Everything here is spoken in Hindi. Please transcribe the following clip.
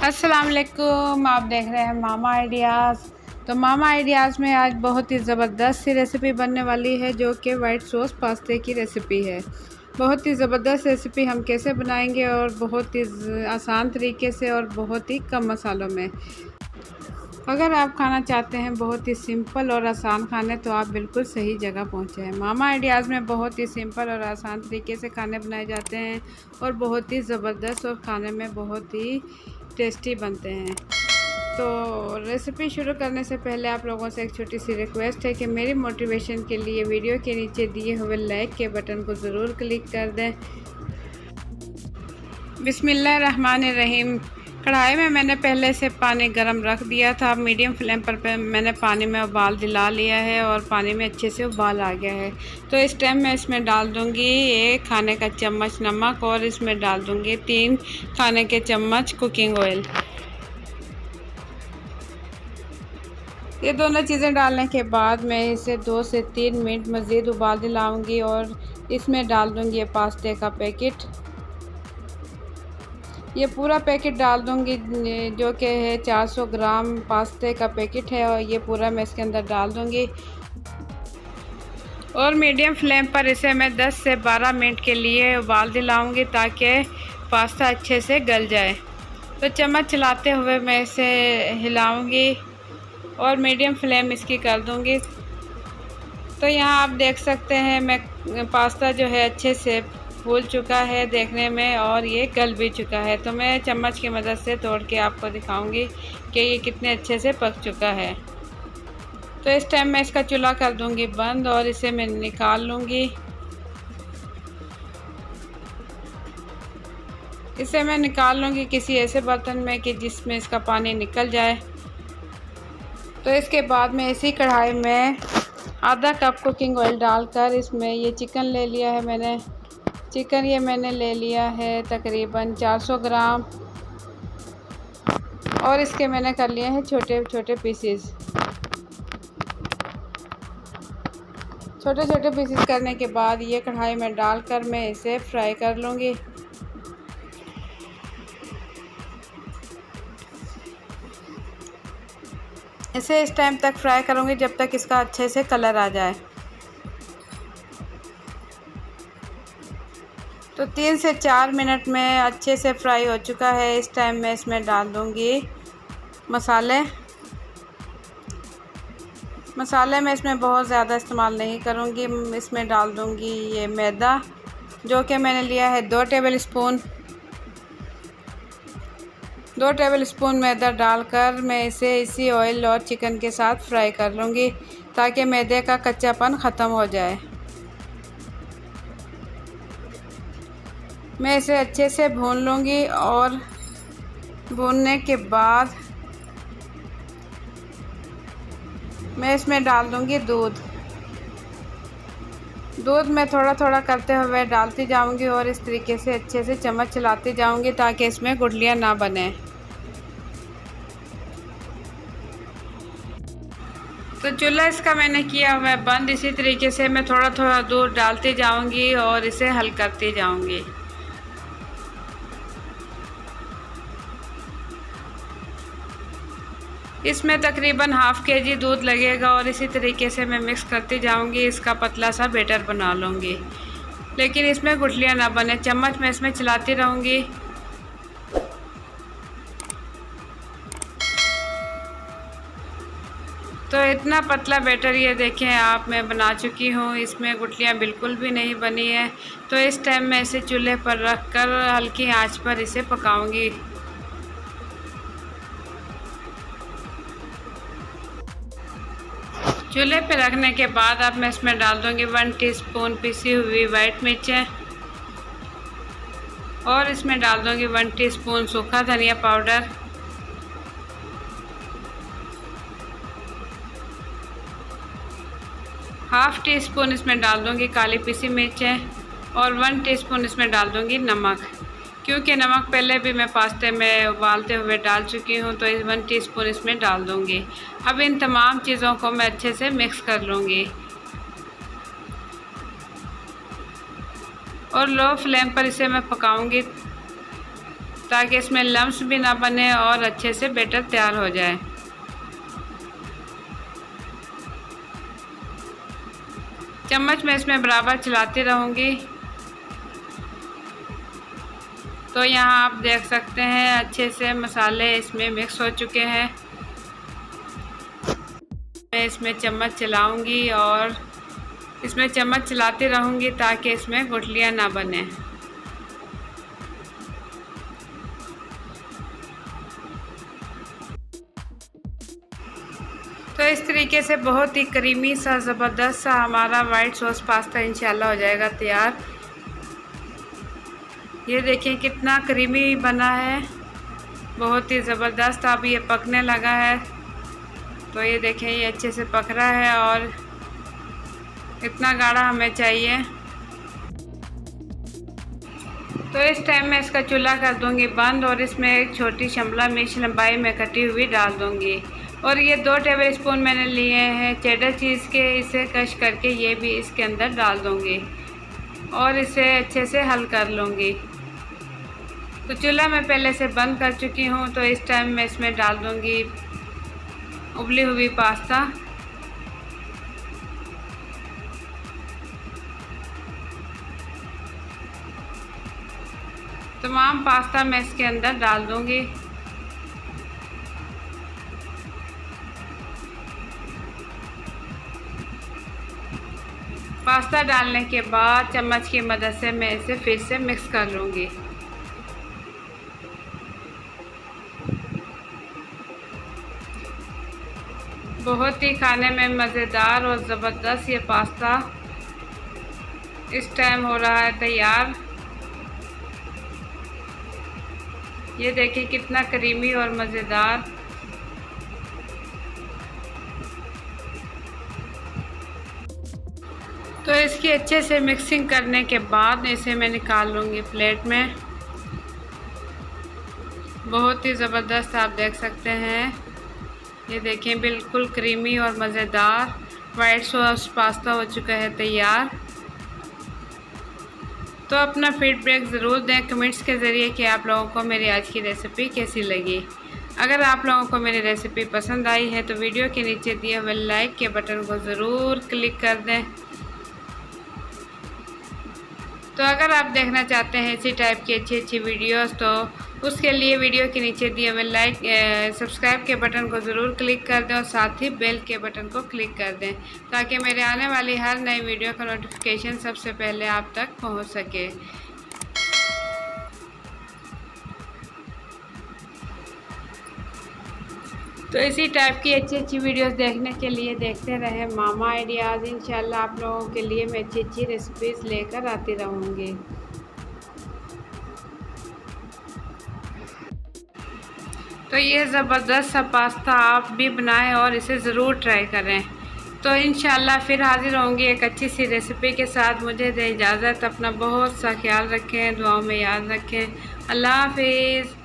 अस्सलाम वालेकुम। आप देख रहे हैं मामा आइडियाज़। तो मामा आइडियाज़ में आज बहुत ही ज़बरदस्त सी रेसिपी बनने वाली है, जो कि वाइट सॉस पास्ते की रेसिपी है। बहुत ही ज़बरदस्त रेसिपी हम कैसे बनाएंगे, और बहुत ही आसान तरीके से और बहुत ही कम मसालों में। अगर आप खाना चाहते हैं बहुत ही सिंपल और आसान खाने, तो आप बिल्कुल सही जगह पहुंचे हैं। मामा आइडियाज़ में बहुत ही सिंपल और आसान तरीके से खाने बनाए जाते हैं, और बहुत ही ज़बरदस्त और खाने में बहुत ही टेस्टी बनते हैं। तो रेसिपी शुरू करने से पहले आप लोगों से एक छोटी सी रिक्वेस्ट है कि मेरी मोटिवेशन के लिए वीडियो के नीचे दिए हुए लाइक के बटन को ज़रूर क्लिक कर दें। बिस्मिल्लाहिर्रहमानिर्रहीम। कढ़ाई में मैंने पहले से पानी गर्म रख दिया था। मीडियम फ्लेम पर मैंने पानी में उबाल दिला लिया है, और पानी में अच्छे से उबाल आ गया है। तो इस टाइम मैं इसमें डाल दूंगी 1 खाने का चम्मच नमक, और इसमें डाल दूंगी 3 खाने के चम्मच कुकिंग ऑयल। ये दोनों चीज़ें डालने के बाद मैं इसे 2 से 3 मिनट मज़ीद उबाल दिलाऊंगी, और इसमें डाल दूंगी ये पास्ते का पैकेट। ये पूरा पैकेट डाल दूंगी, जो कि है 400 ग्राम पास्ते का पैकेट है, और ये पूरा मैं इसके अंदर डाल दूंगी। और मीडियम फ्लेम पर इसे मैं 10 से 12 मिनट के लिए उबाल दिलाऊंगी, ताकि पास्ता अच्छे से गल जाए। तो चम्मच चलाते हुए मैं इसे हिलाऊंगी, और मीडियम फ्लेम इसकी कर दूंगी। तो यहाँ आप देख सकते हैं मैं पास्ता जो है अच्छे से फूल चुका है देखने में, और ये गल भी चुका है। तो मैं चम्मच की मदद से तोड़ के आपको दिखाऊंगी कि ये कितने अच्छे से पक चुका है। तो इस टाइम मैं इसका चूल्हा कर दूंगी बंद, और इसे मैं निकाल लूँगी। इसे मैं निकाल लूँगी किसी ऐसे बर्तन में कि जिसमें इसका पानी निकल जाए। तो इसके बाद मैं इसी कढ़ाई में आधा कप कुकिंग ऑयल डालकर इसमें ये चिकन ले लिया है मैंने। चिकन ये मैंने ले लिया है तकरीबन 400 ग्राम, और इसके मैंने कर लिए हैं छोटे छोटे पीसेस। छोटे छोटे पीसेस करने के बाद ये कढ़ाई में डालकर मैं इसे फ्राई कर लूँगी। इसे इस टाइम तक फ्राई करूँगी जब तक इसका अच्छे से कलर आ जाए। तो 3 से 4 मिनट में अच्छे से फ्राई हो चुका है। इस टाइम मैं इसमें डाल दूँगी मसाले। मसाले मैं इसमें बहुत ज़्यादा इस्तेमाल नहीं करूँगी। इसमें डाल दूँगी ये मैदा, जो कि मैंने लिया है 2 टेबल स्पून। 2 टेबल स्पून मैदा डालकर मैं इसे इसी ऑयल और चिकन के साथ फ्राई कर लूँगी, ताकि मैदे का कच्चापन ख़त्म हो जाए। मैं इसे अच्छे से भून लूँगी, और भूनने के बाद मैं इसमें डाल दूँगी दूध। दूध मैं थोड़ा थोड़ा करते हुए डालती जाऊँगी, और इस तरीके से अच्छे से चम्मच चलाती जाऊँगी, ताकि इसमें गुठलियाँ ना बने। तो चूल्हा इसका मैंने किया हुआ है बंद। इसी तरीके से मैं थोड़ा थोड़ा दूध डालती जाऊँगी, और इसे हल करती जाऊँगी। इसमें तकरीबन ½ kg दूध लगेगा, और इसी तरीके से मैं मिक्स करती जाऊंगी। इसका पतला सा बैटर बना लूँगी, लेकिन इसमें गुठलियाँ ना बने। चम्मच में इसमें चलाती रहूँगी। तो इतना पतला बैटर ये देखें आप मैं बना चुकी हूँ। इसमें गुठलियाँ बिल्कुल भी नहीं बनी है। तो इस टाइम मैं इसे चूल्हे पर रख कर हल्की आँच पर इसे पकाऊँगी। चूल्हे पे रखने के बाद अब मैं इसमें डाल दूंगी 1 टीस्पून पिसी हुई वाइट मिर्चें, और इसमें डाल दूंगी 1 टीस्पून सूखा धनिया पाउडर, ½ टीस्पून इसमें डाल दूंगी काली पिसी मिर्चें, और 1 टीस्पून इसमें डाल दूंगी नमक। क्योंकि नमक पहले भी मैं पास्ते में उबालते हुए डाल चुकी हूँ, तो 1 टीस्पून इसमें डाल दूँगी। अब इन तमाम चीज़ों को मैं अच्छे से मिक्स कर लूँगी, और लो फ्लेम पर इसे मैं पकाऊँगी ताकि इसमें लम्स भी ना बने और अच्छे से बैटर तैयार हो जाए। चम्मच में इसमें बराबर चलाती रहूँगी। तो यहाँ आप देख सकते हैं अच्छे से मसाले इसमें मिक्स हो चुके हैं। मैं इसमें चम्मच चलाऊँगी और इसमें चम्मच चलाती रहूँगी ताकि इसमें गुठलियाँ ना बने। तो इस तरीके से बहुत ही क्रीमी सा ज़बरदस्त सा हमारा वाइट सॉस पास्ता इंशाल्लाह हो जाएगा तैयार। ये देखिए कितना क्रीमी बना है, बहुत ही ज़बरदस्त। अब ये पकने लगा है, तो ये देखें ये अच्छे से पक रहा है और इतना गाढ़ा हमें चाहिए। तो इस टाइम मैं इसका चूल्हा कर दूंगी बंद और इसमें एक छोटी शिमला मिर्च लंबाई में कटी हुई डाल दूंगी। और ये 2 टेबल स्पून मैंने लिए हैं चेडर चीज़ के, इसे कश करके ये भी इसके अंदर डाल दूंगी और इसे अच्छे से हल कर लूँगी। तो चूल्हा मैं पहले से बंद कर चुकी हूँ। तो इस टाइम मैं इसमें डाल दूँगी उबली हुई पास्ता। तमाम पास्ता मैं इसके अंदर डाल दूँगी। पास्ता डालने के बाद चम्मच की मदद से मैं इसे फिर से मिक्स कर लूँगी। बहुत ही खाने में मज़ेदार और ज़बरदस्त ये पास्ता इस टाइम हो रहा है तैयार। ये देखिए कितना क्रीमी और मज़ेदार। तो इसकी अच्छे से मिक्सिंग करने के बाद इसे मैं निकाल लूँगी प्लेट में। बहुत ही ज़बरदस्त आप देख सकते हैं। ये देखें बिल्कुल क्रीमी और मज़ेदार वाइट सॉस पास्ता हो चुका है तैयार। तो अपना फीडबैक ज़रूर दें कमेंट्स के ज़रिए कि आप लोगों को मेरी आज की रेसिपी कैसी लगी। अगर आप लोगों को मेरी रेसिपी पसंद आई है तो वीडियो के नीचे दिए हुए लाइक के बटन को ज़रूर क्लिक कर दें। तो अगर आप देखना चाहते हैं इसी टाइप की अच्छी अच्छी वीडियोस तो उसके लिए वीडियो के नीचे दिए हुए सब्सक्राइब के बटन को ज़रूर क्लिक कर दें और साथ ही बेल के बटन को क्लिक कर दें ताकि मेरे आने वाली हर नई वीडियो का नोटिफिकेशन सबसे पहले आप तक पहुंच सके। तो इसी टाइप की अच्छी अच्छी वीडियोस देखने के लिए देखते रहें मामा आइडियाज़। इंशाल्लाह आप लोगों के लिए मैं अच्छी अच्छी रेसिपीज़ लेकर आती रहूँगी। तो ये ज़बरदस्त सा पास्ता आप भी बनाएं और इसे ज़रूर ट्राई करें। तो इंशाल्लाह फिर हाज़िर होंगी एक अच्छी सी रेसिपी के साथ। मुझे दे इजाज़त, अपना बहुत सा ख्याल रखें, दुआओं में याद रखें। अल्लाह हाफिज़।